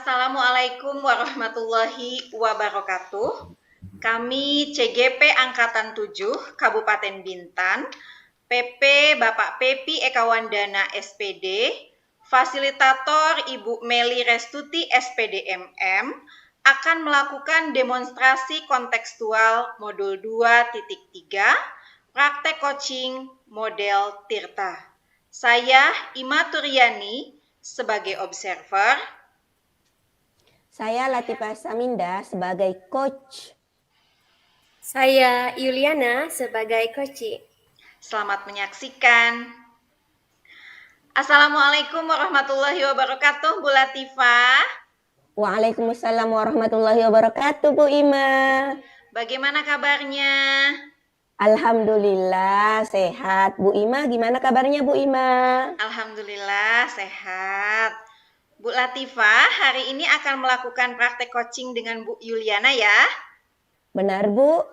Assalamualaikum warahmatullahi wabarakatuh. Kami CGP Angkatan 7 Kabupaten Bintan, PP Bapak Pepi Ekawandana SPD, Fasilitator Ibu Meli Restuti SPD MM, akan melakukan demonstrasi kontekstual modul 2.3 praktek coaching model Tirta. Saya Ima Turyani sebagai observer. Saya Latifah Saminda sebagai coach. Saya Yuliana sebagai coach. Selamat menyaksikan. Assalamualaikum warahmatullahi wabarakatuh, Bu Latifah. Waalaikumsalam warahmatullahi wabarakatuh, Bu Ima. Bagaimana kabarnya? Alhamdulillah sehat. Bu Ima, gimana kabarnya Bu Ima? Alhamdulillah sehat. Bu Latifah, hari ini akan melakukan praktek coaching dengan Bu Yuliana ya? Benar, Bu?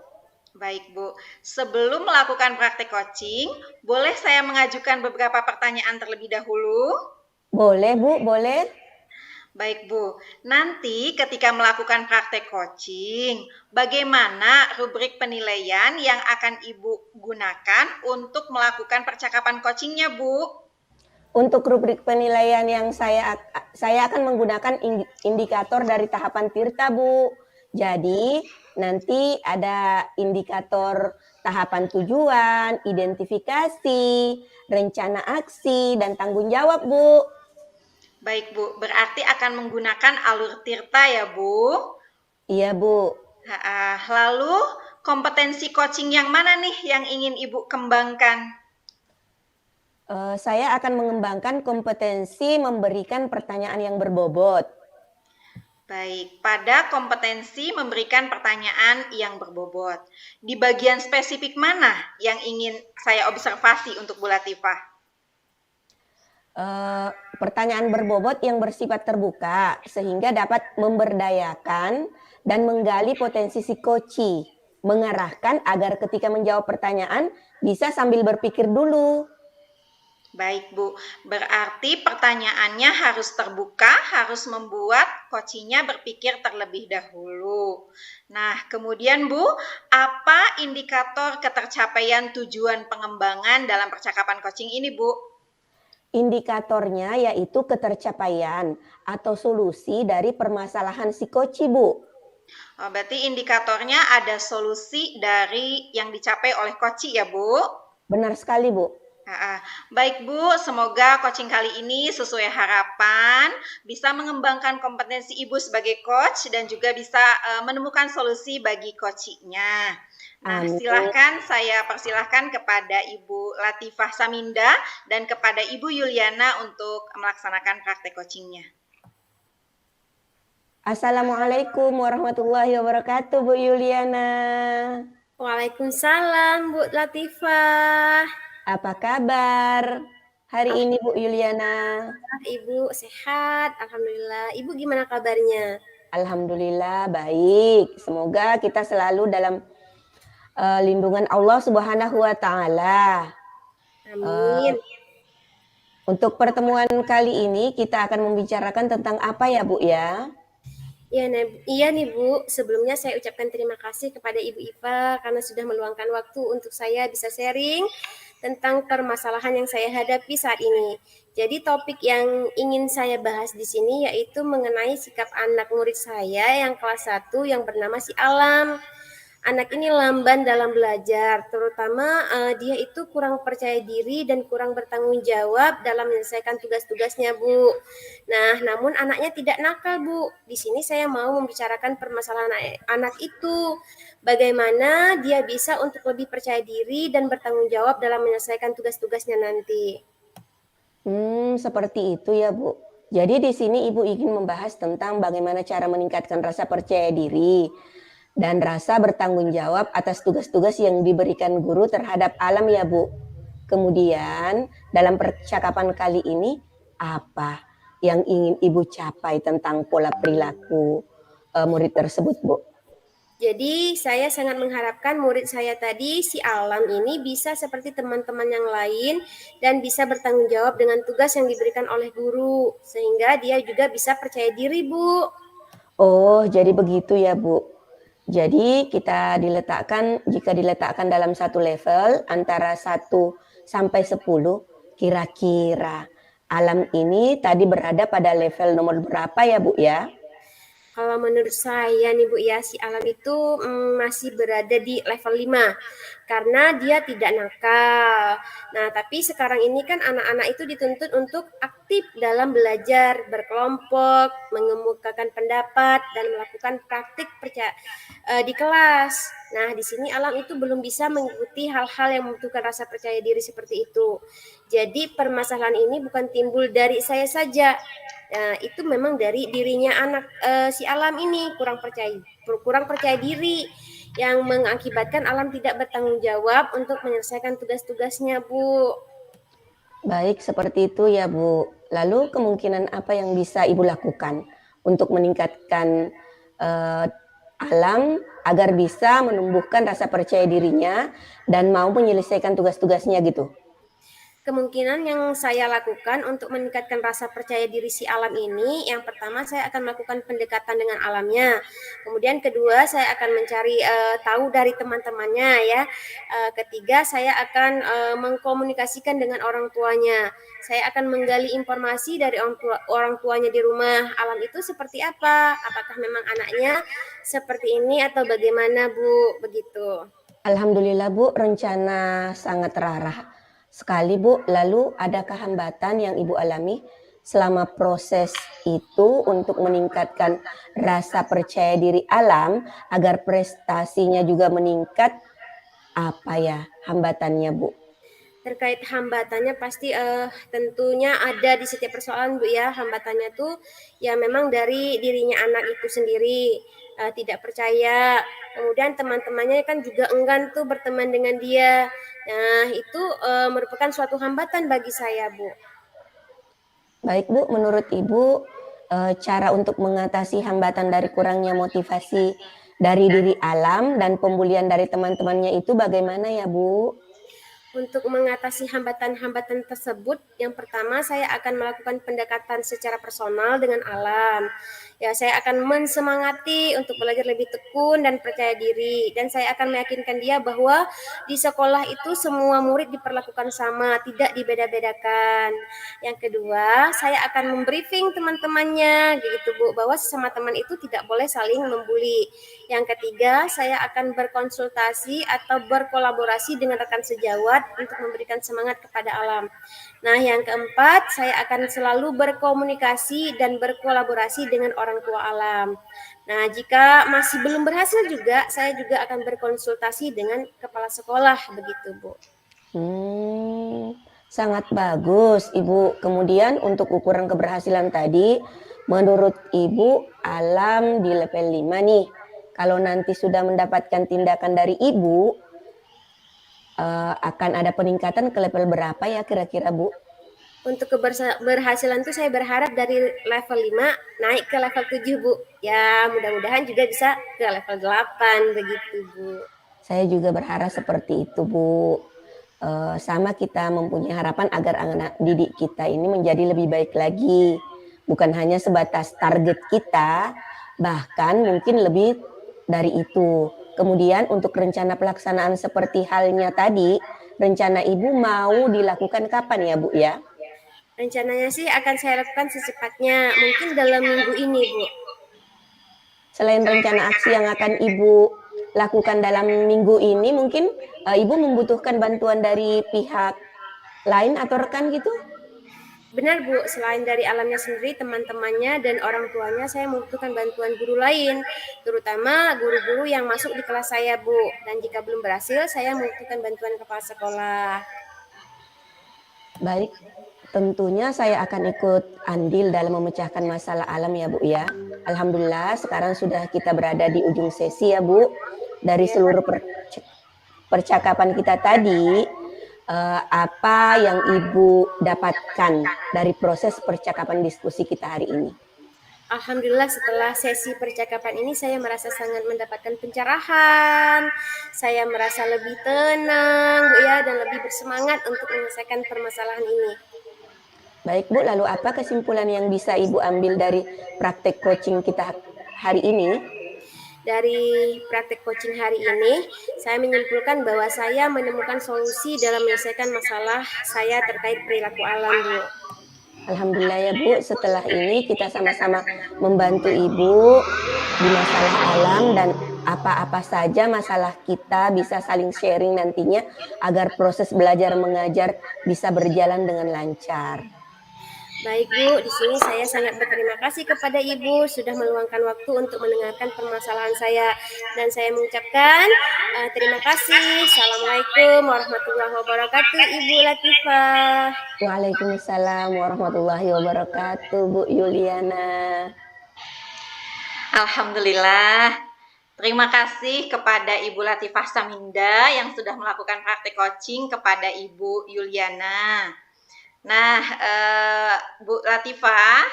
Baik, Bu. Sebelum melakukan praktek coaching, boleh saya mengajukan beberapa pertanyaan terlebih dahulu? Boleh, Bu, boleh. Baik, Bu. Nanti ketika melakukan praktek coaching, bagaimana rubrik penilaian yang akan Ibu gunakan untuk melakukan percakapan coachingnya, Bu? Untuk rubrik penilaian yang saya akan menggunakan indikator dari tahapan Tirta, Bu. Jadi, nanti ada indikator tahapan tujuan, identifikasi, rencana aksi, dan tanggung jawab, Bu. Baik, Bu. Berarti akan menggunakan alur Tirta ya, Bu? Iya, Bu. Lalu, kompetensi coaching yang mana nih yang ingin Ibu kembangkan? Saya akan mengembangkan kompetensi memberikan pertanyaan yang berbobot. Baik, pada kompetensi memberikan pertanyaan yang berbobot. Di bagian spesifik mana yang ingin saya observasi untuk Bu Latifah? Pertanyaan berbobot yang bersifat terbuka, sehingga dapat memberdayakan dan menggali potensi si coach, mengarahkan agar ketika menjawab pertanyaan bisa sambil berpikir dulu. Baik, Bu. Berarti pertanyaannya harus terbuka, harus membuat coachingnya berpikir terlebih dahulu. Nah, kemudian Bu, apa indikator ketercapaian tujuan pengembangan dalam percakapan coaching ini, Bu? Indikatornya yaitu ketercapaian atau solusi dari permasalahan si coach, Bu. Berarti indikatornya ada solusi dari yang dicapai oleh coach ya, Bu? Benar sekali, Bu. Baik, Bu, semoga coaching kali ini sesuai harapan, bisa mengembangkan kompetensi Ibu sebagai coach dan juga bisa menemukan solusi bagi coachingnya. Nah, saya persilahkan kepada Ibu Latifah Saminda dan kepada Ibu Yuliana untuk melaksanakan praktek coachingnya. Assalamualaikum warahmatullahi wabarakatuh, Bu Yuliana. Waalaikumsalam, Bu Latifah. Apa kabar hari ini, Bu Yuliana? Ibu sehat, alhamdulillah. Ibu gimana kabarnya? Alhamdulillah baik. Semoga kita selalu dalam lindungan Allah Subhanahu wa Ta'ala. Amin. Untuk pertemuan kali ini kita akan membicarakan tentang apa ya, Bu ya? Iya nih Bu, sebelumnya saya ucapkan terima kasih kepada Ibu Iva karena sudah meluangkan waktu untuk saya bisa sharing tentang permasalahan yang saya hadapi saat ini. Jadi topik yang ingin saya bahas di sini yaitu mengenai sikap anak murid saya yang kelas 1 yang bernama si Alam. Anak ini lamban dalam belajar, terutama dia itu kurang percaya diri dan kurang bertanggung jawab dalam menyelesaikan tugas-tugasnya, Bu. Nah, namun anaknya tidak nakal, Bu. Di sini saya mau membicarakan permasalahan anak itu. Bagaimana dia bisa untuk lebih percaya diri dan bertanggung jawab dalam menyelesaikan tugas-tugasnya nanti. Seperti itu ya, Bu. Jadi di sini Ibu ingin membahas tentang bagaimana cara meningkatkan rasa percaya diri dan rasa bertanggung jawab atas tugas-tugas yang diberikan guru terhadap Alam ya, Bu. Kemudian dalam percakapan kali ini apa yang ingin Ibu capai tentang pola perilaku murid tersebut, Bu? Jadi saya sangat mengharapkan murid saya tadi, si Alam ini bisa seperti teman-teman yang lain dan bisa bertanggung jawab dengan tugas yang diberikan oleh guru, sehingga dia juga bisa percaya diri, Bu. Oh, jadi begitu ya, Bu. Jadi jika diletakkan dalam satu level antara 1 sampai 10, kira-kira Alam ini tadi berada pada level nomor berapa ya, Bu ya? Kalau menurut saya nih Bu ya, si Alam itu masih berada di level 5 karena dia tidak nakal. Nah, tapi sekarang ini kan anak-anak itu dituntut untuk aktif dalam belajar, berkelompok, mengemukakan pendapat dan melakukan praktik di kelas. Nah, di sini Alam itu belum bisa mengikuti hal-hal yang membutuhkan rasa percaya diri seperti itu. Jadi permasalahan ini bukan timbul dari saya saja, itu memang dari dirinya anak si Alam ini kurang percaya diri yang mengakibatkan Alam tidak bertanggung jawab untuk menyelesaikan tugas-tugasnya, Bu. Baik, seperti itu ya, Bu. Lalu kemungkinan apa yang bisa Ibu lakukan untuk meningkatkan Alam agar bisa menumbuhkan rasa percaya dirinya dan mau menyelesaikan tugas-tugasnya gitu? Kemungkinan yang saya lakukan untuk meningkatkan rasa percaya diri si Alam ini, yang pertama saya akan melakukan pendekatan dengan alamnya. Kemudian kedua, saya akan mencari tahu dari teman-temannya ya. Ketiga, saya akan mengkomunikasikan dengan orang tuanya. Saya akan menggali informasi dari orang tuanya di rumah. Alam itu seperti apa? Apakah memang anaknya seperti ini atau bagaimana, Bu? Begitu. Alhamdulillah, Bu, rencana sangat terarah sekali, Bu. Lalu adakah hambatan yang Ibu alami selama proses itu untuk meningkatkan rasa percaya diri Alam agar prestasinya juga meningkat? Apa ya hambatannya, Bu? Terkait hambatannya pasti tentunya ada di setiap persoalan, Bu ya. Hambatannya tuh ya memang dari dirinya anak itu sendiri, tidak percaya. Kemudian teman-temannya kan juga enggan tuh berteman dengan dia. Nah, itu merupakan suatu hambatan bagi saya, Bu. Baik, Bu, menurut Ibu cara untuk mengatasi hambatan dari kurangnya motivasi dari diri Alam dan pembulian dari teman-temannya itu bagaimana ya, Bu? Untuk mengatasi hambatan-hambatan tersebut, yang pertama saya akan melakukan pendekatan secara personal dengan Alam. Ya, saya akan mensemangati untuk belajar lebih tekun dan percaya diri. Dan saya akan meyakinkan dia bahwa di sekolah itu semua murid diperlakukan sama, tidak dibeda-bedakan. Yang kedua, saya akan membriefing teman-temannya, gitu Bu, bahwa sesama teman itu tidak boleh saling membuli. Yang ketiga, saya akan berkonsultasi atau berkolaborasi dengan rekan sejawat untuk memberikan semangat kepada Alam. Nah, yang keempat, saya akan selalu berkomunikasi dan berkolaborasi dengan orang tua Alam. Nah, jika masih belum berhasil juga, saya juga akan berkonsultasi dengan kepala sekolah, begitu, Bu. Sangat bagus, Ibu. Kemudian untuk ukuran keberhasilan tadi, menurut Ibu, Alam di level 5 nih. Kalau nanti sudah mendapatkan tindakan dari Ibu, akan ada peningkatan ke level berapa ya kira-kira, Bu? Untuk keberhasilan itu saya berharap dari level 5 naik ke level 7, Bu. Ya, mudah-mudahan juga bisa ke level 8, begitu, Bu. Saya juga berharap seperti itu, Bu. Sama kita mempunyai harapan agar anak didik kita ini menjadi lebih baik lagi. Bukan hanya sebatas target kita, bahkan mungkin lebih dari itu. Kemudian untuk rencana pelaksanaan seperti halnya tadi, rencana Ibu mau dilakukan kapan ya, Bu ya? Rencananya sih akan saya lakukan secepatnya, mungkin dalam minggu ini, Bu. Selain rencana aksi yang akan Ibu lakukan dalam minggu ini, mungkin Ibu membutuhkan bantuan dari pihak lain atau rekan gitu? Benar, Bu, selain dari Alamnya sendiri, teman-temannya dan orang tuanya, saya membutuhkan bantuan guru lain, terutama guru-guru yang masuk di kelas saya, Bu. Dan jika belum berhasil, saya membutuhkan bantuan kepala sekolah. Baik, tentunya saya akan ikut andil dalam memecahkan masalah Alam ya, Bu ya. Alhamdulillah sekarang sudah kita berada di ujung sesi ya, Bu. Dari seluruh percakapan kita tadi, apa yang Ibu dapatkan dari proses percakapan diskusi kita hari ini? Alhamdulillah setelah sesi percakapan ini saya merasa sangat mendapatkan pencerahan, saya merasa lebih tenang Bu ya, dan lebih bersemangat untuk menyelesaikan permasalahan ini. Baik Bu, lalu apa kesimpulan yang bisa Ibu ambil dari praktek coaching kita hari ini? Dari praktek coaching hari ini, saya menyimpulkan bahwa saya menemukan solusi dalam menyelesaikan masalah saya terkait perilaku alam Bu. Alhamdulillah ya Bu, setelah ini kita sama-sama membantu Ibu di masalah alam dan apa-apa saja masalah kita bisa saling sharing nantinya agar proses belajar mengajar bisa berjalan dengan lancar. Baik Bu, di sini saya sangat berterima kasih kepada Ibu sudah meluangkan waktu untuk mendengarkan permasalahan saya. Dan saya mengucapkan terima kasih. Assalamualaikum warahmatullahi wabarakatuh Ibu Latifah. Waalaikumsalam warahmatullahi wabarakatuh Bu Yuliana. Alhamdulillah. Terima kasih kepada Ibu Latifah Saminda yang sudah melakukan praktek coaching kepada Ibu Yuliana. Nah, Bu Latifah,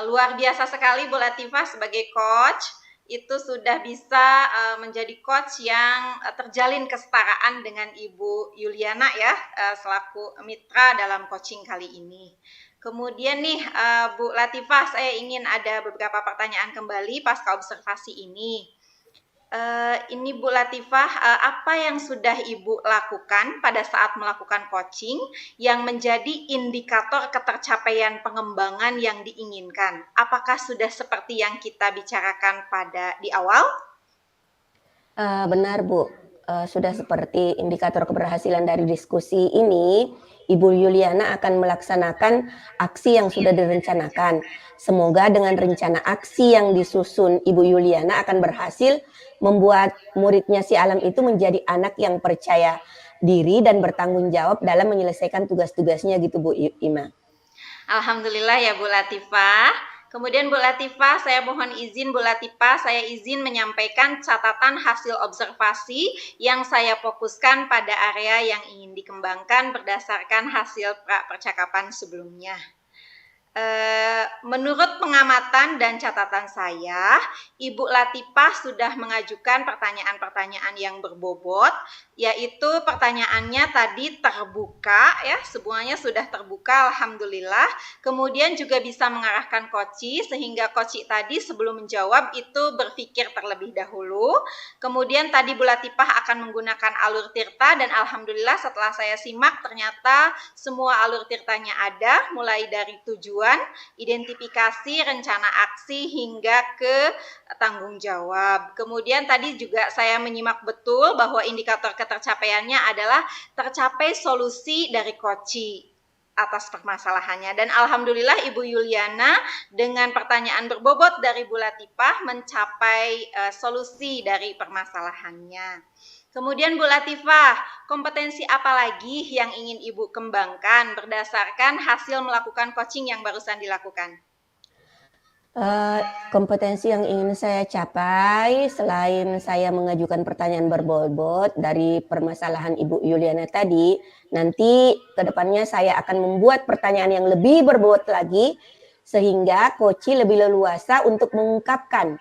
luar biasa sekali Bu Latifah sebagai coach, itu sudah bisa menjadi coach yang terjalin kesetaraan dengan Ibu Yuliana ya, selaku mitra dalam coaching kali ini. Kemudian nih Bu Latifah, saya ingin ada beberapa pertanyaan kembali pasca observasi ini. Ini Bu Latifah, apa yang sudah Ibu lakukan pada saat melakukan coaching yang menjadi indikator ketercapaian pengembangan yang diinginkan? Apakah sudah seperti yang kita bicarakan di awal? Benar Bu, sudah seperti indikator keberhasilan dari diskusi ini, Ibu Yuliana akan melaksanakan aksi yang sudah direncanakan. Semoga dengan rencana aksi yang disusun Ibu Yuliana akan berhasil membuat muridnya si Alam itu menjadi anak yang percaya diri dan bertanggung jawab dalam menyelesaikan tugas-tugasnya gitu Bu Ima. Alhamdulillah ya Bu Latifah. Kemudian Bu Latifah, saya mohon izin Bu Latifah, saya izin menyampaikan catatan hasil observasi yang saya fokuskan pada area yang ingin dikembangkan berdasarkan hasil percakapan sebelumnya. Menurut pengamatan dan catatan saya, Ibu Latifah sudah mengajukan pertanyaan-pertanyaan yang berbobot, yaitu pertanyaannya tadi terbuka ya, semuanya sudah terbuka alhamdulillah. Kemudian juga bisa mengarahkan koci sehingga koci tadi sebelum menjawab itu berpikir terlebih dahulu. Kemudian tadi Bu Latifah akan menggunakan alur tirta dan alhamdulillah setelah saya simak ternyata semua alur tirtanya ada, mulai dari tujuan, identifikasi, rencana aksi hingga ke tanggung jawab. Kemudian tadi juga saya menyimak betul bahwa indikator ketercapaiannya adalah tercapai solusi dari koci atas permasalahannya. Dan alhamdulillah Ibu Yuliana dengan pertanyaan berbobot dari Bu Latifah mencapai solusi dari permasalahannya. Kemudian Bu Latifah, kompetensi apa lagi yang ingin Ibu kembangkan berdasarkan hasil melakukan coaching yang barusan dilakukan? Kompetensi yang ingin saya capai selain saya mengajukan pertanyaan berbobot dari permasalahan Ibu Yuliana tadi, nanti kedepannya saya akan membuat pertanyaan yang lebih berbobot lagi sehingga coach lebih leluasa untuk mengungkapkan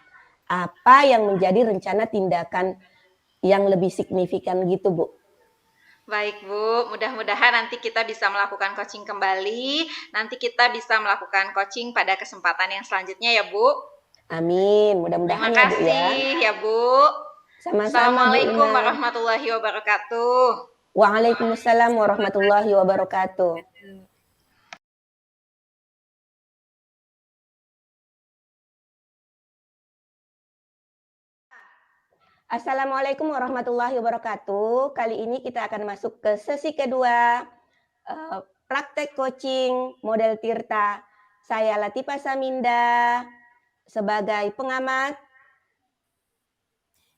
apa yang menjadi rencana tindakan yang lebih signifikan gitu Bu. Baik Bu, mudah-mudahan nanti kita bisa melakukan coaching kembali. Nanti kita bisa melakukan coaching pada kesempatan yang selanjutnya ya Bu. Amin, mudah-mudahan Terima ya Bu ya. kasih ya Bu. Sama-sama Bu Assalamualaikum Ina. warahmatullahi wabarakatuh. Waalaikumsalam warahmatullahi wabarakatuh. Assalamualaikum warahmatullahi wabarakatuh. Kali ini kita akan masuk ke sesi kedua, praktek coaching model Tirta. Saya Latifah Saminda sebagai pengamat.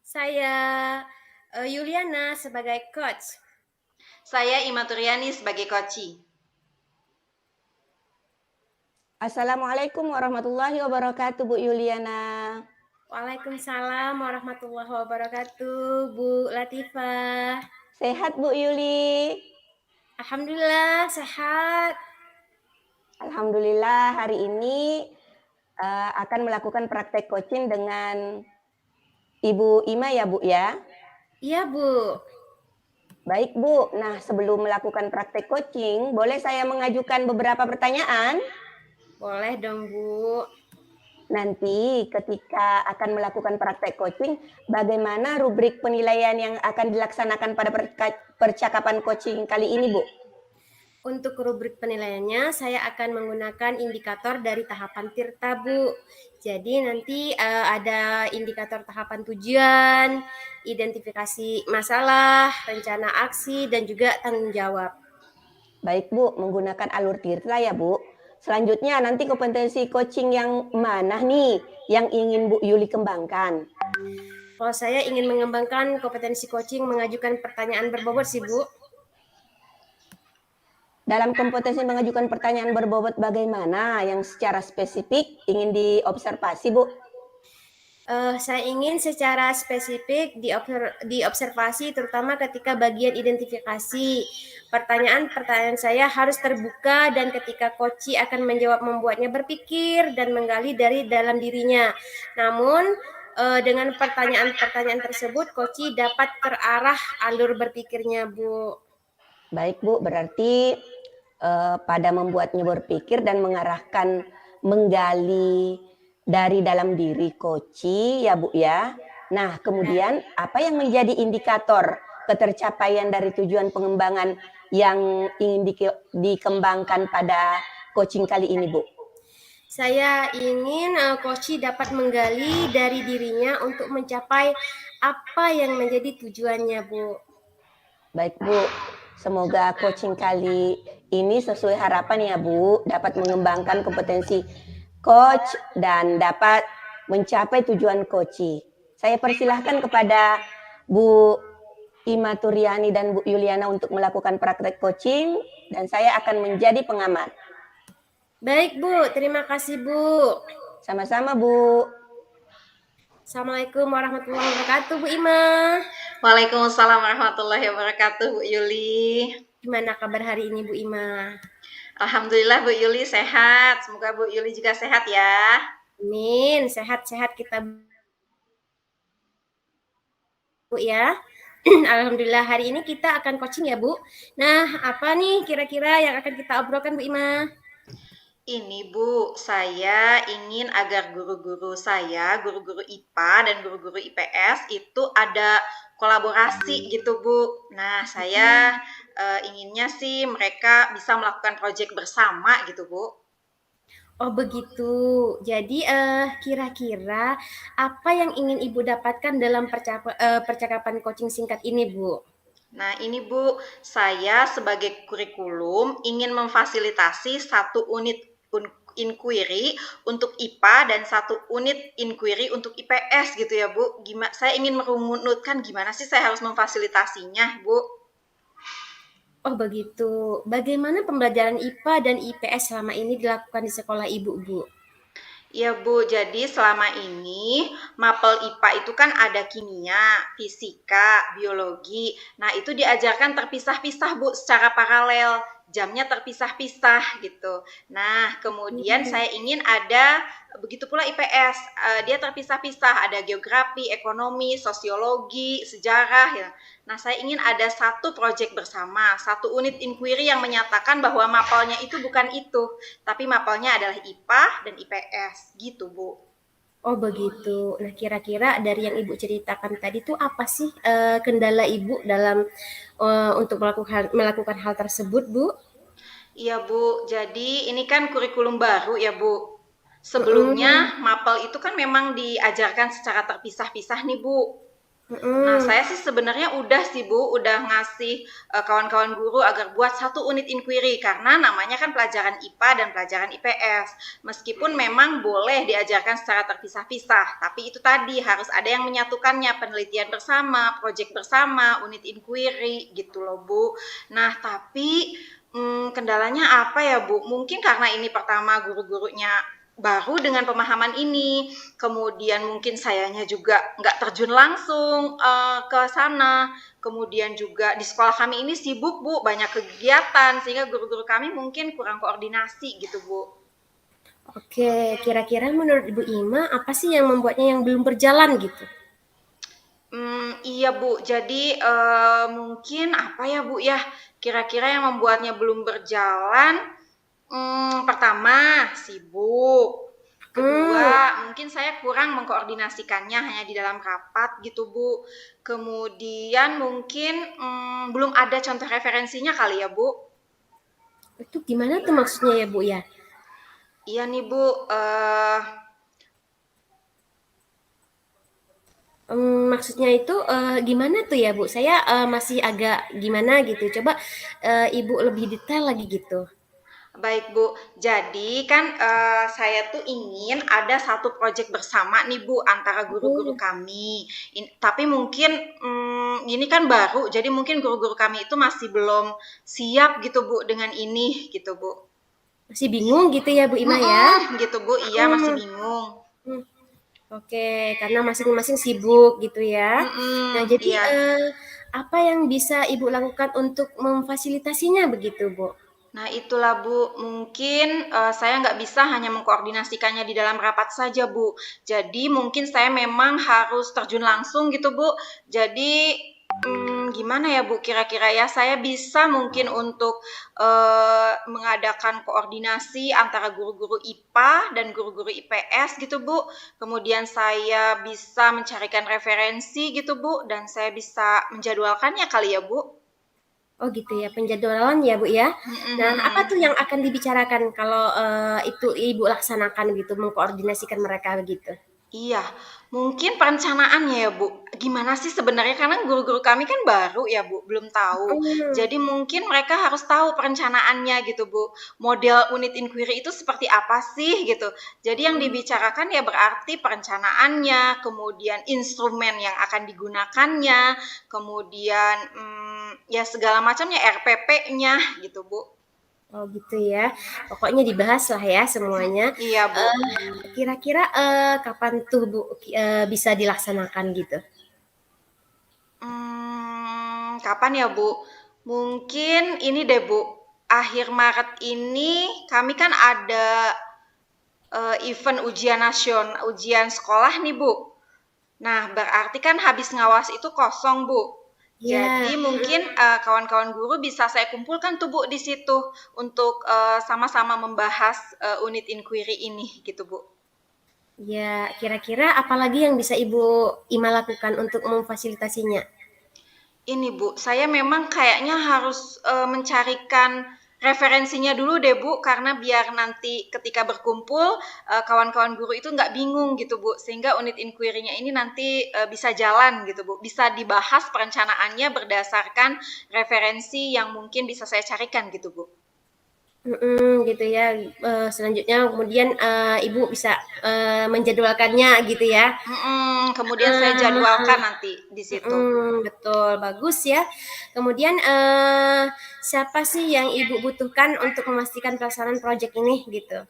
Saya Yuliana sebagai coach. Saya Ima Turyani sebagai coach. Assalamualaikum warahmatullahi wabarakatuh Bu Yuliana. Waalaikumsalam warahmatullahi wabarakatuh, Bu Latifah. Sehat Bu Yuli? Alhamdulillah sehat. Alhamdulillah hari ini akan melakukan praktek coaching dengan Ibu Ima ya, Bu, ya? Iya, Bu. Baik, Bu. Nah, sebelum melakukan praktek coaching, boleh saya mengajukan beberapa pertanyaan? Boleh dong, Bu. Nanti ketika akan melakukan praktek coaching, bagaimana rubrik penilaian yang akan dilaksanakan pada percakapan coaching kali ini, Bu? Untuk rubrik penilaiannya, saya akan menggunakan indikator dari tahapan Tirta, Bu. Jadi nanti ada indikator tahapan tujuan, identifikasi masalah, rencana aksi, dan juga tanggung jawab. Baik, Bu, menggunakan alur Tirta ya, Bu. Selanjutnya nanti kompetensi coaching yang mana nih yang ingin Bu Yuli kembangkan? Kalau saya ingin mengembangkan kompetensi coaching mengajukan pertanyaan berbobot sih, Bu. Dalam kompetensi mengajukan pertanyaan berbobot bagaimana yang secara spesifik ingin diobservasi, Bu? Saya ingin secara spesifik diobservasi terutama ketika bagian identifikasi. Pertanyaan-pertanyaan saya harus terbuka dan ketika coach akan menjawab membuatnya berpikir dan menggali dari dalam dirinya. Namun dengan pertanyaan-pertanyaan tersebut coach dapat terarah alur berpikirnya, Bu. Baik, Bu, berarti pada membuatnya berpikir dan mengarahkan menggali dari dalam diri coachi ya, Bu, ya. Nah, kemudian apa yang menjadi indikator ketercapaian dari tujuan pengembangan yang ingin dikembangkan pada coaching kali ini, Bu? Saya ingin coach dapat menggali dari dirinya untuk mencapai apa yang menjadi tujuannya, Bu. Baik, Bu. Semoga coaching kali ini sesuai harapan ya, Bu, dapat mengembangkan kompetensi coach dan dapat mencapai tujuan coaching. Saya persilahkan kepada Bu Ima Turiani dan Bu Yuliana untuk melakukan praktek coaching dan saya akan menjadi pengamat. Baik, Bu. Terima kasih, Bu. Sama-sama, Bu. Assalamualaikum warahmatullahi wabarakatuh, Bu Ima. Waalaikumsalam warahmatullahi wabarakatuh, Bu Yuli. Gimana kabar hari ini, Bu Ima? Alhamdulillah, Bu Yuli sehat. Semoga Bu Yuli juga sehat ya. Amin. Sehat-sehat kita, Bu ya. Alhamdulillah hari ini kita akan coaching ya, Bu. Nah, apa nih kira-kira yang akan kita obrolkan, Bu Ima? Ini Bu, saya ingin agar guru-guru saya, guru-guru IPA dan guru-guru IPS itu ada kolaborasi gitu Bu. Nah, saya inginnya sih mereka bisa melakukan proyek bersama gitu Bu. Oh begitu. Jadi kira-kira apa yang ingin Ibu dapatkan dalam percakapan coaching singkat ini, Bu? Nah, ini Bu, saya sebagai kurikulum ingin memfasilitasi satu unit inquiry untuk IPA dan satu unit inquiry untuk IPS gitu ya Bu. Saya ingin merunutkan gimana sih saya harus memfasilitasinya, Bu. Oh begitu. Bagaimana pembelajaran IPA dan IPS selama ini dilakukan di sekolah Ibu, Bu? Iya Bu, jadi selama ini mapel IPA itu kan ada kimia, fisika, biologi. Nah itu diajarkan terpisah-pisah Bu secara paralel, jamnya terpisah-pisah gitu. Nah kemudian saya ingin ada, begitu pula IPS, dia terpisah-pisah, ada geografi, ekonomi, sosiologi, sejarah ya. Nah saya ingin ada satu proyek bersama, satu unit inquiry yang menyatakan bahwa mapelnya itu bukan itu, tapi mapelnya adalah IPA dan IPS. Gitu, Bu. Oh begitu. Nah kira-kira dari yang Ibu ceritakan tadi tuh apa sih kendala Ibu dalam untuk melakukan hal tersebut, Bu? Iya, Bu. Jadi ini kan kurikulum baru ya, Bu. Sebelumnya mapel itu kan memang diajarkan secara terpisah-pisah nih, Bu. Nah, saya sih sebenarnya udah sih Bu, udah ngasih kawan-kawan guru agar buat satu unit inquiry karena namanya kan pelajaran IPA dan pelajaran IPS. Meskipun memang boleh diajarkan secara terpisah-pisah, tapi itu tadi harus ada yang menyatukannya, penelitian bersama, proyek bersama, unit inquiry gitu loh Bu. Nah, tapi kendalanya apa ya Bu? Mungkin karena ini pertama guru-gurunya baru dengan pemahaman ini, kemudian mungkin sayanya juga nggak terjun langsung ke sana, kemudian juga di sekolah kami ini sibuk Bu, banyak kegiatan sehingga guru-guru kami mungkin kurang koordinasi gitu Bu. Oke, kira-kira menurut Ibu Ima apa sih yang membuatnya yang belum berjalan gitu? Iya Bu, jadi mungkin apa ya Bu ya, kira-kira yang membuatnya belum berjalan, pertama sibuk, kedua Hmm, mungkin saya kurang mengkoordinasikannya hanya di dalam rapat gitu Bu, kemudian mungkin belum ada contoh referensinya kali ya Bu. itu gimana tuh maksudnya ya Bu ya? Iya nih Bu, Maksudnya itu gimana tuh ya Bu? Saya masih agak gimana gitu. Coba Ibu lebih detail lagi gitu. Baik Bu, jadi kan saya tuh ingin ada satu proyek bersama nih Bu antara guru-guru Hmm, kami. Tapi mungkin ini kan baru, jadi mungkin guru-guru kami itu masih belum siap gitu Bu dengan ini gitu Bu. masih bingung gitu ya Bu Ima ya? Gitu Bu, iya masih Hmm, bingung. hmm. Oke, karena masing-masing sibuk gitu ya. Nah, jadi Iya. apa yang bisa Ibu lakukan untuk memfasilitasinya begitu, Bu? Nah, itulah Bu, mungkin saya nggak bisa hanya mengkoordinasikannya di dalam rapat saja Bu. Jadi mungkin saya memang harus terjun langsung gitu Bu. Jadi gimana ya Bu kira-kira ya, saya bisa mungkin untuk mengadakan koordinasi antara guru-guru IPA dan guru-guru IPS gitu Bu. Kemudian saya bisa mencarikan referensi gitu Bu, dan saya bisa menjadwalkannya kali ya Bu. Oh gitu ya, penjadwalan ya Bu ya. Nah, apa tuh yang akan dibicarakan kalau itu Ibu laksanakan gitu, mengkoordinasikan mereka begitu? Iya, mungkin perencanaannya ya Bu, gimana sih sebenarnya karena guru-guru kami kan baru ya Bu, belum tahu. Hmm, Jadi mungkin mereka harus tahu perencanaannya gitu Bu, model unit inquiry itu seperti apa sih gitu. Jadi yang dibicarakan ya berarti perencanaannya, kemudian instrumen yang akan digunakannya, kemudian ya segala macamnya RPP-nya gitu Bu. oh gitu ya. Pokoknya dibahas lah ya semuanya. Iya Bu. Kira-kira kapan tuh Bu bisa dilaksanakan gitu? Kapan ya, Bu? Mungkin ini deh, Bu. Akhir Maret ini kami kan ada event ujian nasional, ujian sekolah nih, Bu. Nah, berarti kan habis ngawas itu kosong, Bu. Jadi Ya, mungkin kawan-kawan guru bisa saya kumpulkan tuh, Bu, di situ untuk sama-sama membahas unit inquiry ini gitu, Bu. ya, kira-kira apalagi yang bisa Ibu Ima lakukan untuk memfasilitasinya? Ini Bu, saya memang kayaknya harus mencarikan referensinya dulu deh Bu, karena biar nanti ketika berkumpul kawan-kawan guru itu nggak bingung gitu Bu, sehingga unit inquiry-nya ini nanti bisa jalan gitu Bu, bisa dibahas perencanaannya berdasarkan referensi yang mungkin bisa saya carikan gitu Bu. Gitu ya. Selanjutnya kemudian Ibu bisa menjadwalkannya gitu ya. Kemudian saya Eh, jadwalkan nanti di situ. Betul, bagus ya. Kemudian siapa sih yang Ibu butuhkan untuk memastikan pelaksanaan proyek ini gitu?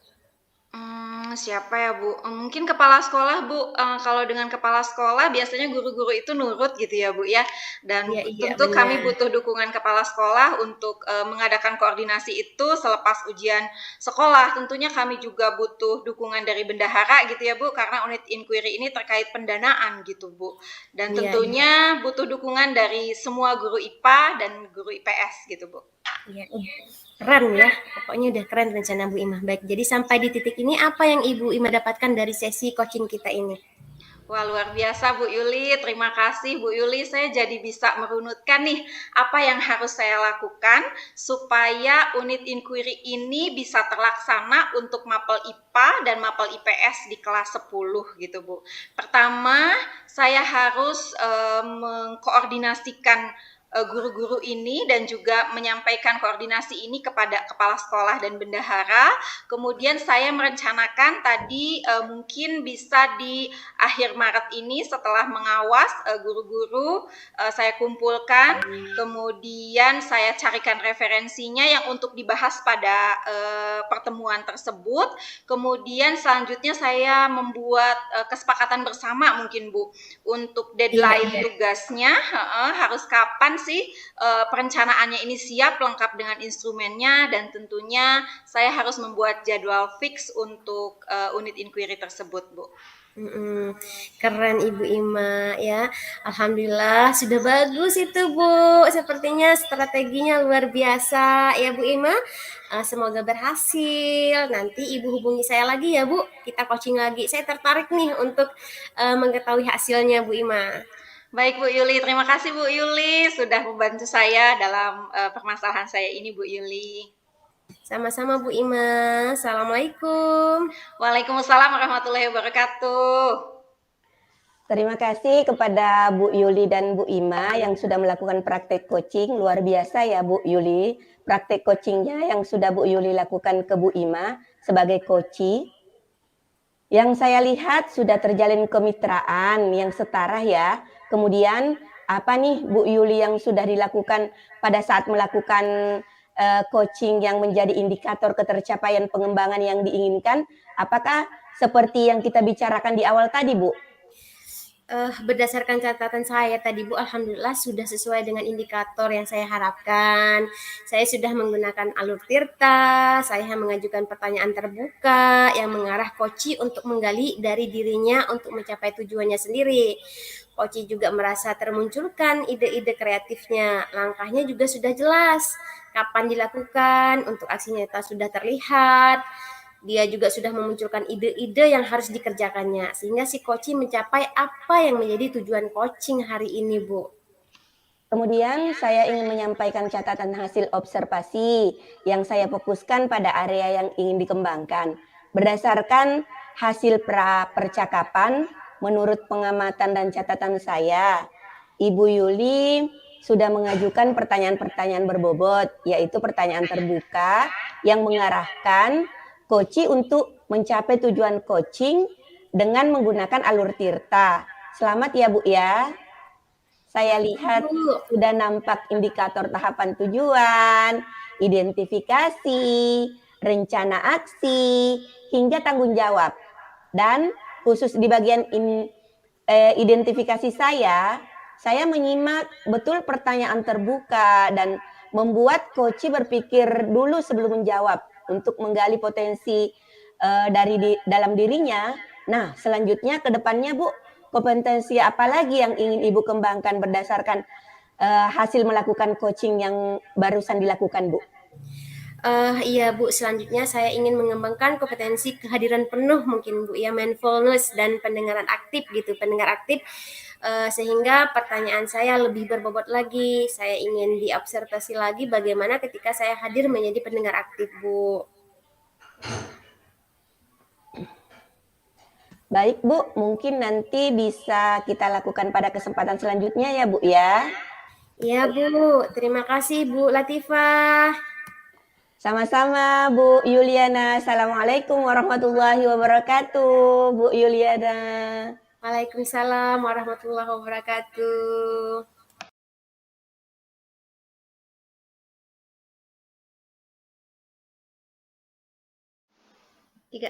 Siapa ya, Bu? Mungkin kepala sekolah, Bu. Kalau dengan kepala sekolah biasanya guru-guru itu nurut gitu ya, Bu, ya. Dan Iya, iya tentu kami benar. butuh dukungan kepala sekolah untuk mengadakan koordinasi itu selepas ujian sekolah. Tentunya kami juga butuh dukungan dari bendahara gitu ya, Bu, karena unit inquiry ini terkait pendanaan gitu, Bu. Dan Iya, iya. tentunya butuh dukungan dari semua guru IPA dan guru IPS gitu, Bu. Iya, keren ya. Pokoknya udah keren rencana Bu Ima. Baik, jadi sampai di titik ini apa yang Ibu Ima dapatkan dari sesi coaching kita ini? Wah, luar biasa Bu Yuli. Terima kasih Bu Yuli. Saya jadi bisa merunutkan nih apa yang harus saya lakukan supaya unit inquiry ini bisa terlaksana untuk mapel IPA dan mapel IPS di kelas 10 gitu Bu. Pertama, saya harus mengkoordinasikan guru-guru ini dan juga menyampaikan koordinasi ini kepada kepala sekolah dan bendahara. Kemudian saya merencanakan tadi mungkin bisa di akhir Maret ini setelah mengawas guru-guru saya kumpulkan, kemudian saya carikan referensinya yang untuk dibahas pada pertemuan tersebut. Kemudian selanjutnya saya membuat kesepakatan bersama mungkin Bu untuk Iya, deadline iya. tugasnya harus kapan sih perencanaannya ini siap lengkap dengan instrumennya, dan tentunya saya harus membuat jadwal fix untuk unit inquiry tersebut, Bu. Keren Ibu Ima ya. Alhamdulillah sudah bagus itu Bu. Sepertinya strateginya luar biasa ya Bu Ima. Semoga berhasil. Nanti Ibu hubungi saya lagi ya Bu. Kita coaching lagi. Saya tertarik nih untuk mengetahui hasilnya Bu Ima. Baik Bu Yuli, terima kasih Bu Yuli sudah membantu saya dalam permasalahan saya ini Bu Yuli. Sama-sama Bu Ima. Assalamualaikum. Waalaikumsalam warahmatullahi wabarakatuh. Terima kasih kepada Bu Yuli dan Bu Ima yang sudah melakukan praktek coaching. Luar biasa ya Bu Yuli. Praktek coachingnya yang sudah Bu Yuli lakukan ke Bu Ima sebagai coachee. Yang saya lihat sudah terjalin kemitraan yang setara ya. Kemudian apa nih Bu Yuli yang sudah dilakukan pada saat melakukan coaching yang menjadi indikator ketercapaian pengembangan yang diinginkan? Apakah seperti yang kita bicarakan di awal tadi Bu? Berdasarkan catatan saya tadi Bu, alhamdulillah sudah sesuai dengan indikator yang saya harapkan. Saya sudah menggunakan alur tirta, saya mengajukan pertanyaan terbuka yang mengarah coachee untuk menggali dari dirinya untuk mencapai tujuannya sendiri. Coachee juga merasa termunculkan ide-ide kreatifnya, langkahnya juga sudah jelas, kapan dilakukan, untuk aksi nyata sudah terlihat. Dia juga sudah memunculkan ide-ide yang harus dikerjakannya, sehingga si coaching mencapai apa yang menjadi tujuan coaching hari ini, Bu. Kemudian saya ingin menyampaikan catatan hasil observasi yang saya fokuskan pada area yang ingin dikembangkan. Berdasarkan hasil percakapan, menurut pengamatan dan catatan saya, Ibu Yuli sudah mengajukan pertanyaan-pertanyaan berbobot, yaitu pertanyaan terbuka yang mengarahkan coachee untuk mencapai tujuan coaching dengan menggunakan alur tirta. Selamat ya Bu ya. Saya lihat sudah nampak indikator tahapan tujuan, identifikasi, rencana aksi, hingga tanggung jawab. Dan khusus di bagian identifikasi saya menyimak betul pertanyaan terbuka dan membuat coachee berpikir dulu sebelum menjawab untuk menggali potensi dalam dirinya. Nah, selanjutnya ke depannya Bu, kompetensi apa lagi yang ingin Ibu kembangkan berdasarkan hasil melakukan coaching yang barusan dilakukan Bu? Iya Bu, selanjutnya saya ingin mengembangkan kompetensi kehadiran penuh mungkin Bu ya, mindfulness dan pendengaran aktif gitu, pendengar aktif, sehingga pertanyaan saya lebih berbobot lagi. Saya ingin diobservasi lagi bagaimana ketika saya hadir menjadi pendengar aktif Bu. Baik Bu, mungkin nanti bisa kita lakukan pada kesempatan selanjutnya ya Bu ya. Iya Bu, terima kasih Bu Latifah. Sama-sama Bu Yuliana. Assalamualaikum warahmatullahi wabarakatuh Bu Yuliana. Waalaikumsalam warahmatullahi wabarakatuh. Tiga.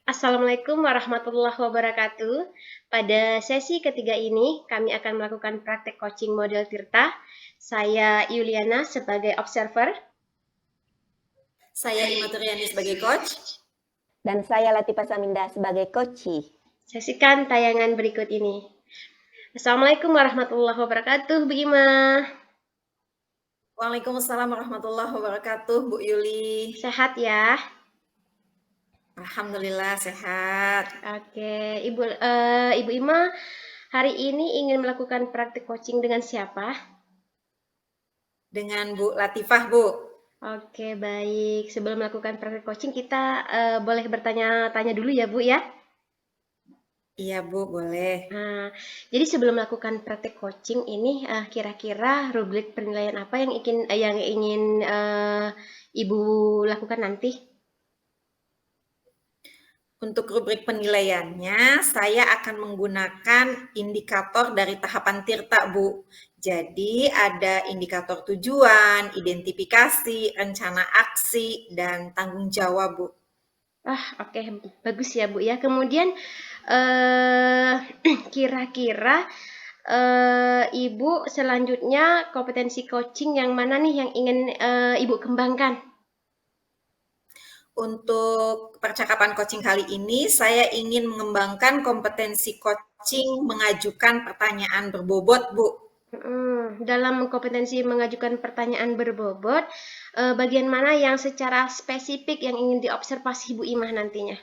Assalamualaikum warahmatullahi wabarakatuh. Pada sesi ketiga ini, kami akan melakukan praktek coaching model Tirta. Saya Yuliana sebagai observer. Saya Imatriani sebagai coach. Dan saya Latifah Saminda sebagai coachee. Saksikan tayangan berikut ini. Assalamualaikum warahmatullahi wabarakatuh, Bu Ima. Waalaikumsalam warahmatullahi wabarakatuh, Bu Yuli. Sehat ya? Alhamdulillah sehat. Oke, Ibu Ima hari ini ingin melakukan praktik coaching dengan siapa? Dengan Bu Latifah, Bu. Oke, baik. Sebelum melakukan praktik coaching, kita boleh bertanya-tanya dulu ya, Bu ya? Iya, Bu, boleh. Nah, jadi sebelum melakukan praktik coaching ini, kira-kira rubrik penilaian apa yang ingin Ibu lakukan nanti? Untuk rubrik penilaiannya, saya akan menggunakan indikator dari tahapan Tirta, Bu. Jadi ada indikator tujuan, identifikasi, rencana aksi, dan tanggung jawab, Bu. Oke, bagus ya Bu ya. Kemudian eh, kira-kira Ibu selanjutnya kompetensi coaching yang mana nih yang ingin Ibu kembangkan? Untuk percakapan coaching kali ini, saya ingin mengembangkan kompetensi coaching mengajukan pertanyaan berbobot, Bu. Dalam kompetensi mengajukan pertanyaan berbobot, bagian mana yang secara spesifik yang ingin diobservasi Bu Imah nantinya?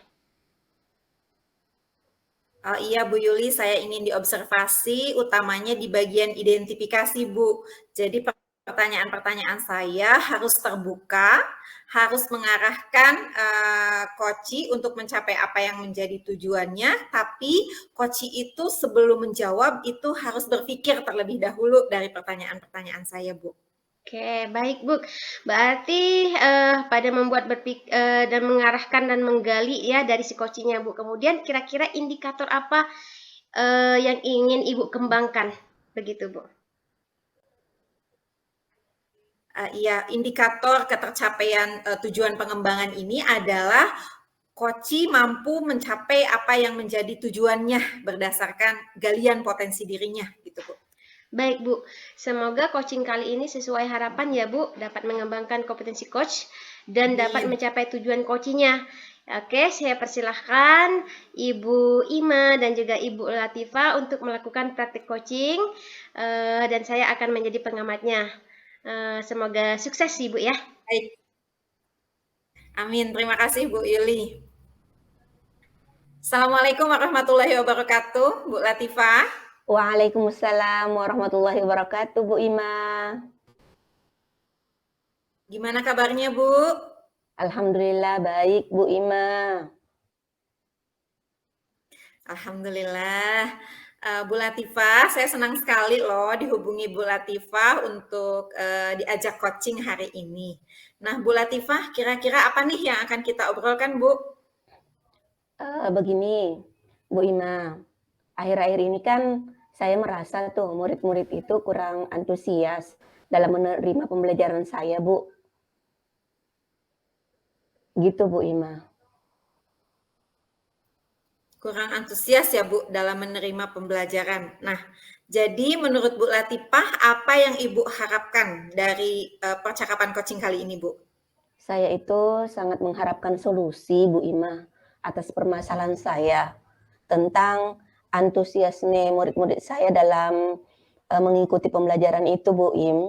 Iya Bu Yuli, saya ingin diobservasi utamanya di bagian identifikasi Bu. Jadi pertanyaan-pertanyaan saya harus terbuka, harus mengarahkan Koci untuk mencapai apa yang menjadi tujuannya, tapi Koci itu sebelum menjawab itu harus berpikir terlebih dahulu dari pertanyaan-pertanyaan saya Bu. Oke, baik Bu. Berarti pada membuat dan mengarahkan dan menggali ya dari si coachingnya Bu. Kemudian kira-kira indikator apa yang ingin Ibu kembangkan, begitu Bu? Iya, indikator ketercapaian tujuan pengembangan ini adalah Koci mampu mencapai apa yang menjadi tujuannya berdasarkan galian potensi dirinya, gitu Bu. Baik Bu, semoga coaching kali ini sesuai harapan ya Bu, dapat mengembangkan kompetensi coach dan dapat mencapai tujuan coachingnya. Oke, saya persilahkan Ibu Ima dan juga Ibu Latifa untuk melakukan praktik coaching dan saya akan menjadi pengamatnya. Semoga sukses Ibu ya. Baik. Amin, terima kasih Bu Yuli. Assalamualaikum warahmatullahi wabarakatuh, Bu Latifah. Waalaikumsalam warahmatullahi wabarakatuh, Bu Ima. Gimana kabarnya, Bu? Alhamdulillah baik, Bu Ima. Alhamdulillah. Bu Latifah, saya senang sekali loh dihubungi Bu Latifah untuk diajak coaching hari ini. Nah, Bu Latifah, kira-kira apa nih yang akan kita obrolkan, Bu? Begini, Bu Ima. Akhir-akhir ini kan saya merasa tuh murid-murid itu kurang antusias dalam menerima pembelajaran saya, Bu. Gitu, Bu Ima. Kurang antusias ya, Bu, dalam menerima pembelajaran. Nah, jadi menurut Bu Latifah, apa yang Ibu harapkan dari percakapan coaching kali ini, Bu? Saya itu sangat mengharapkan solusi, Bu Ima, atas permasalahan saya tentang antusiasme murid-murid saya dalam mengikuti pembelajaran itu, Bu Im.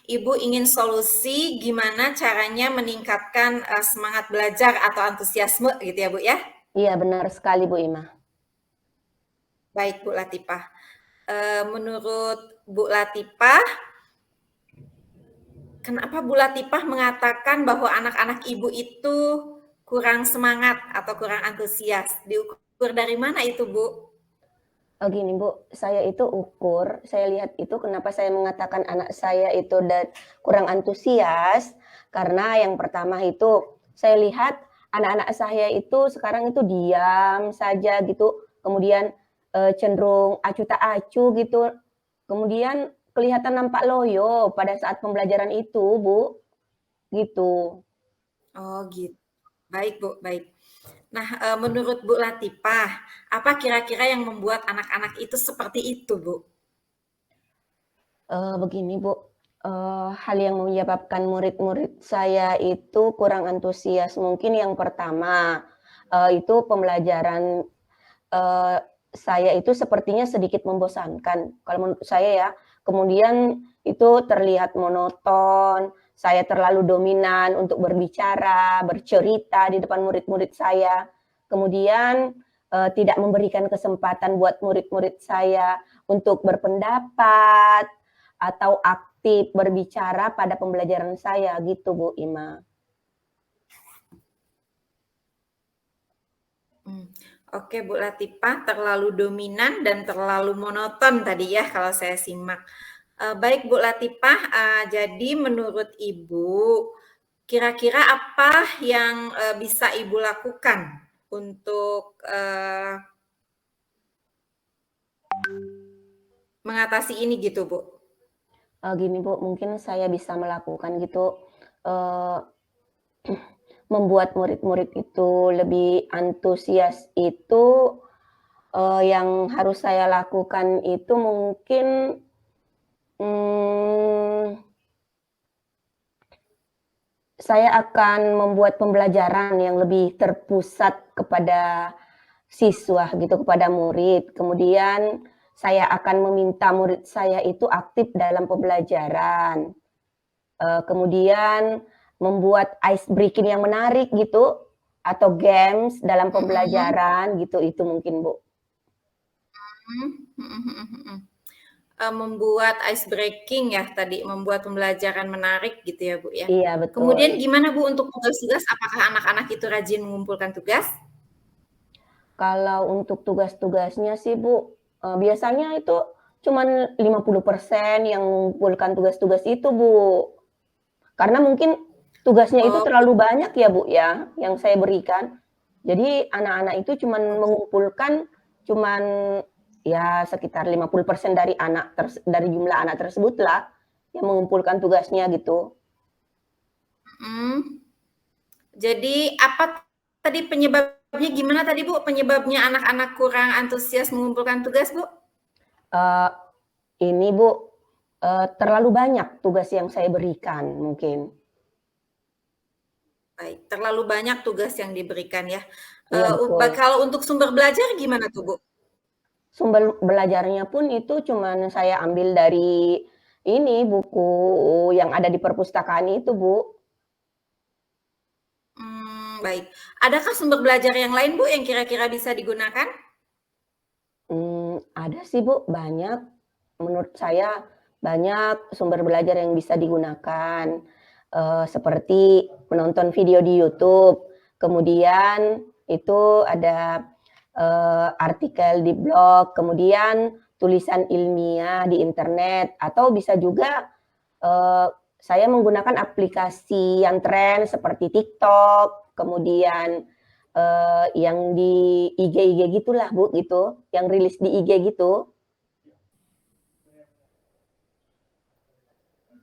Ibu ingin solusi gimana caranya meningkatkan semangat belajar atau antusiasme gitu ya Bu ya? Iya, benar sekali, Bu Ima. Baik Bu Latifah. Menurut Bu Latifah, kenapa Bu Latifah mengatakan bahwa anak-anak Ibu itu kurang semangat atau kurang antusias? Diukur dari mana itu Bu? Oh gini Bu, saya itu saya lihat itu kenapa saya mengatakan anak saya itu kurang antusias, karena yang pertama itu saya lihat anak-anak saya itu sekarang itu diam saja gitu, kemudian cenderung acuh tak acuh gitu, kemudian kelihatan nampak loyo pada saat pembelajaran itu Bu, gitu. Oh gitu. Baik Bu, baik. Nah, menurut Bu Latifah, apa kira-kira yang membuat anak-anak itu seperti itu, Bu? Begini Bu, hal yang menyebabkan murid-murid saya itu kurang antusias mungkin yang pertama, itu pembelajaran, eee, saya itu sepertinya sedikit membosankan kalau menurut saya ya. Kemudian itu terlihat monoton, saya terlalu dominan untuk berbicara, bercerita di depan murid-murid saya. Kemudian, tidak memberikan kesempatan buat murid-murid saya untuk berpendapat, atau aktif berbicara pada pembelajaran saya gitu Bu Ima. Oke Bu Latifah, terlalu dominan dan terlalu monoton tadi ya kalau saya simak. Baik Bu Latifah, jadi menurut Ibu, kira-kira apa yang bisa Ibu lakukan untuk mengatasi ini gitu Bu? Gini Bu, mungkin saya bisa melakukan gitu, eee, membuat murid-murid itu lebih antusias itu, yang harus saya lakukan itu mungkin, mmm saya akan membuat pembelajaran yang lebih terpusat kepada siswa gitu, kepada murid. Kemudian saya akan meminta murid saya itu aktif dalam pembelajaran. Kemudian membuat ice breaking yang menarik gitu, atau games dalam Mhm. pembelajaran gitu, itu mungkin, Bu. Mhm mhm mhm mhm. Membuat ice breaking ya tadi, membuat pembelajaran menarik gitu ya, Bu, ya. Iya, Kemudian betul. gimana, Bu, untuk tugas-tugas, apakah anak-anak itu rajin mengumpulkan tugas? Kalau untuk tugas-tugasnya sih, Bu, biasanya itu cuman 50% yang mengumpulkan tugas-tugas itu, Bu. Karena mungkin tugasnya itu Oh, terlalu banyak ya, Bu, ya, yang saya berikan. Jadi anak-anak itu cuman mengumpulkan cuman ya sekitar 50% dari jumlah anak tersebutlah yang mengumpulkan tugasnya gitu. mhm. Jadi apa tadi penyebabnya gimana tadi, Bu? Penyebabnya anak-anak kurang antusias mengumpulkan tugas, Bu? Eee, ini Bu, terlalu banyak tugas yang saya berikan mungkin. Baik, terlalu banyak tugas yang diberikan ya. Iya betul. Kalau untuk sumber belajar gimana tuh, Bu? Sumber belajarnya pun itu cuman saya ambil dari ini, buku yang ada di perpustakaan itu, Bu. Baik. Adakah sumber belajar yang lain, Bu, yang kira-kira bisa digunakan? Ada sih, Bu, banyak. Menurut saya banyak sumber belajar yang bisa digunakan, seperti menonton video di YouTube, kemudian itu ada, artikel di blog, kemudian tulisan ilmiah di internet, atau bisa juga, saya menggunakan aplikasi yang tren seperti TikTok, kemudian yang di IG-IG gitulah, Bu, gitu, yang rilis di IG gitu.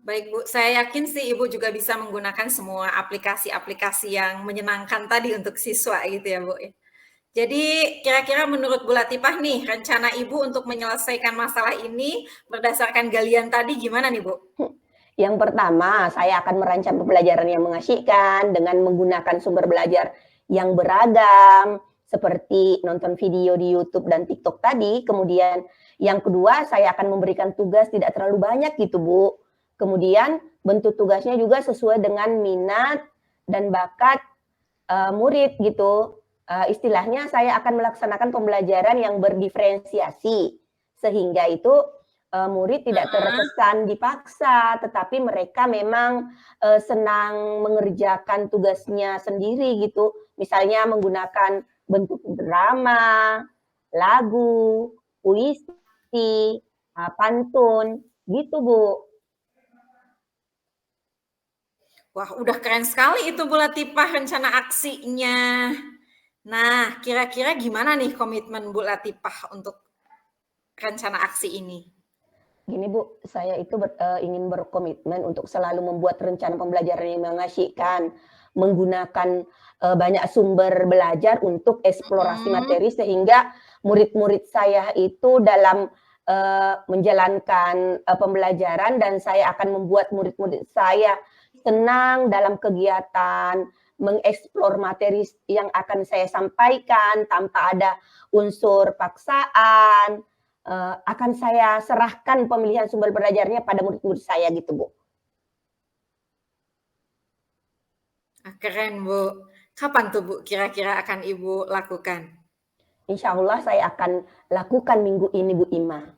Baik, Bu, saya yakin sih Ibu juga bisa menggunakan semua aplikasi-aplikasi yang menyenangkan tadi untuk siswa gitu ya, Bu, ya. Jadi kira-kira menurut Bu Latifah nih, rencana Ibu untuk menyelesaikan masalah ini berdasarkan galian tadi gimana nih, Bu? Yang pertama, saya akan merancang pembelajaran yang mengasyikkan dengan menggunakan sumber belajar yang beragam, seperti nonton video di YouTube dan TikTok tadi. Kemudian yang kedua, saya akan memberikan tugas tidak terlalu banyak gitu, Bu. Kemudian bentuk tugasnya juga sesuai dengan minat dan bakat murid gitu. Istilahnya saya akan melaksanakan pembelajaran yang berdiferensiasi, sehingga itu murid tidak Heeh. terkesan dipaksa, tetapi mereka memang senang mengerjakan tugasnya sendiri gitu. Misalnya menggunakan bentuk drama, lagu, puisi, pantun, gitu Bu. Wah, udah keren sekali itu Bu Latifah rencana aksinya. Nah, kira-kira gimana nih komitmen Bu Latifah untuk rencana aksi ini? Gini Bu, saya itu ingin berkomitmen untuk selalu membuat rencana pembelajaran yang mengasyikkan, menggunakan, banyak sumber belajar untuk eksplorasi Mhm. materi sehingga murid-murid saya itu dalam, menjalankan, pembelajaran dan saya akan membuat murid-murid saya senang dalam kegiatan, mengeksplor materi yang akan saya sampaikan tanpa ada unsur paksaan. Akan saya serahkan pemilihan sumber belajarnya pada murid-murid saya gitu, Bu. Ah, keren, Bu. Kapan tuh, Bu, kira-kira akan Ibu lakukan? Insya Allah saya akan lakukan minggu ini, Bu Ima.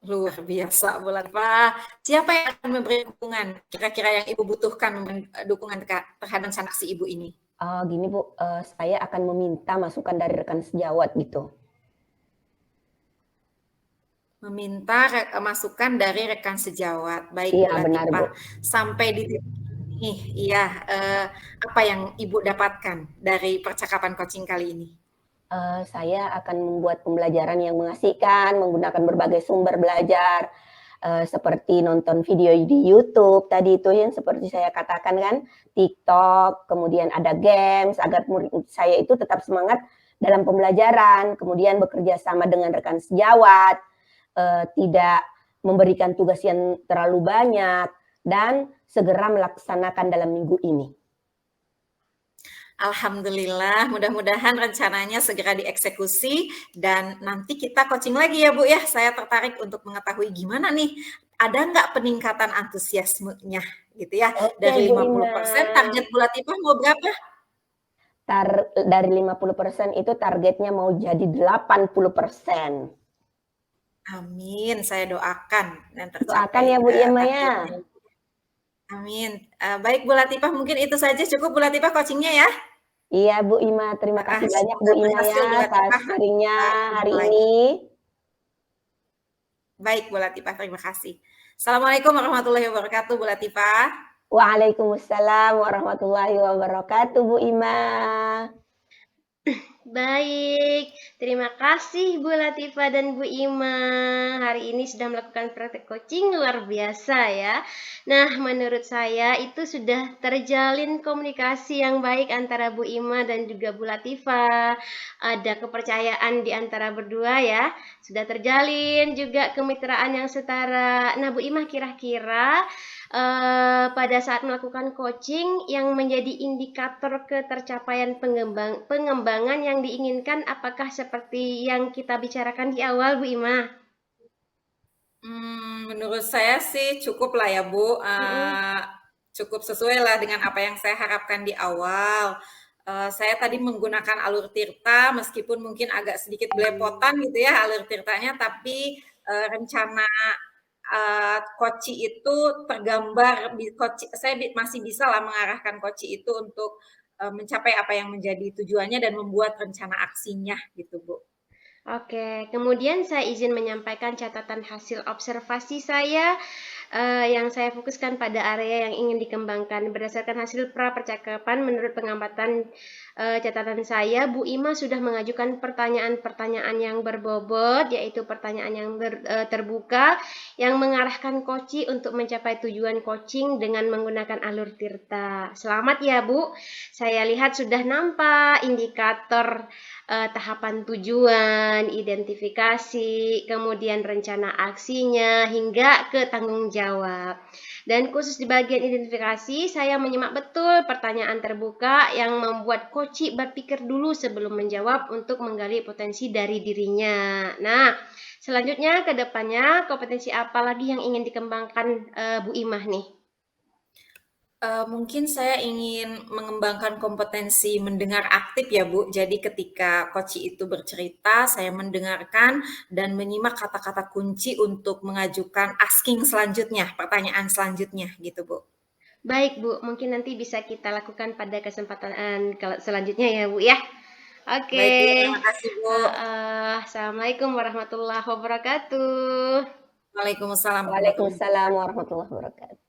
Luar biasa, Bu Latifah. Siapa yang akan memberi dukungan kira-kira yang Ibu butuhkan dukungan terhadap aksi Ibu ini? Gini Bu, saya akan meminta masukan dari rekan sejawat gitu. Meminta masukan dari rekan sejawat. Baik, Bu Iya benar, Bu. Latifah. Sampai di titik ini, iya, apa yang Ibu dapatkan dari percakapan coaching kali ini? Saya akan membuat pembelajaran yang mengasihkan, menggunakan berbagai sumber belajar, seperti nonton video di YouTube tadi itu yang seperti saya katakan kan, TikTok, kemudian ada games agar murid saya itu tetap semangat dalam pembelajaran, kemudian bekerja sama dengan rekan sejawat, tidak memberikan tugas yang terlalu banyak, dan segera melaksanakan dalam minggu ini. Alhamdulillah, mudah-mudahan rencananya segera dieksekusi dan nanti kita coaching lagi ya Bu ya. Saya tertarik untuk mengetahui gimana nih, ada nggak peningkatan antusiasmenya gitu ya. Oke, Dari Bu 50% Ima. target Bu Latifah mau berapa? Dari 50% itu targetnya mau jadi 80%. Amin, saya doakan dan Doakan tercapai ya Bu Ima ya. targetnya. Amin. Baik Bu Latifah, mungkin itu saja cukup Bu Latifah coachingnya ya. Iya Bu Ima, terima kasih banyak Bu Semoga Ima berhasil Bu ya atas Latifah. sharingnya hari Lagi. ini. Baik Bu Latifah, terima kasih. Assalamualaikum warahmatullahi wabarakatuh Bu Latifah. Waalaikumsalam warahmatullahi wabarakatuh Bu Ima. Baik, terima kasih Bu Latifah dan Bu Ima. Hari ini sudah melakukan praktek coaching luar biasa ya. Nah, menurut saya itu sudah terjalin komunikasi yang baik antara Bu Ima dan juga Bu Latifah. Ada kepercayaan di antara berdua ya. Sudah terjalin juga kemitraan yang setara. Nah, Bu Ima kira-kira pada saat melakukan coaching yang menjadi indikator ketercapaian pengembangan yang diinginkan apakah seperti yang kita bicarakan di awal Bu Ima? Menurut saya sih cukup lah ya Bu, cukup sesuai lah dengan apa yang saya harapkan di awal. Saya tadi menggunakan alur tirta meskipun mungkin agak sedikit belepotan gitu ya alur tirtanya, tapi rencana koci itu tergambar di koci, saya masih bisa lah mengarahkan koci itu untuk mencapai apa yang menjadi tujuannya dan membuat rencana aksinya gitu Bu. Oke, kemudian saya izin menyampaikan catatan hasil observasi saya yang saya fokuskan pada area yang ingin dikembangkan. Berdasarkan hasil pra-percakapan, menurut pengamatan catatan saya, Bu Ima sudah mengajukan pertanyaan-pertanyaan yang berbobot, yaitu pertanyaan yang terbuka, yang mengarahkan koci untuk mencapai tujuan coaching dengan menggunakan alur tirta. Selamat ya Bu, saya lihat sudah nampak indikator tahapan tujuan, identifikasi, kemudian rencana aksinya, hingga ke tanggung jawab. Dan khusus di bagian identifikasi, saya menyimak betul pertanyaan terbuka yang membuat koci berpikir dulu sebelum menjawab untuk menggali potensi dari dirinya. Nah, selanjutnya ke depannya kompetensi apa lagi yang ingin dikembangkan Bu Imah nih? Mungkin saya ingin mengembangkan kompetensi mendengar aktif ya Bu. Jadi ketika koci itu bercerita, saya mendengarkan dan menyimak kata-kata kunci untuk mengajukan asking selanjutnya, pertanyaan selanjutnya gitu Bu. Baik Bu, mungkin nanti bisa kita lakukan pada kesempatan selanjutnya ya Bu ya. Oke. Baik Bu, terima kasih Bu. Assalamualaikum warahmatullahi wabarakatuh. Waalaikumsalam warahmatullahi wabarakatuh. Waalaikumsalam warahmatullahi wabarakatuh.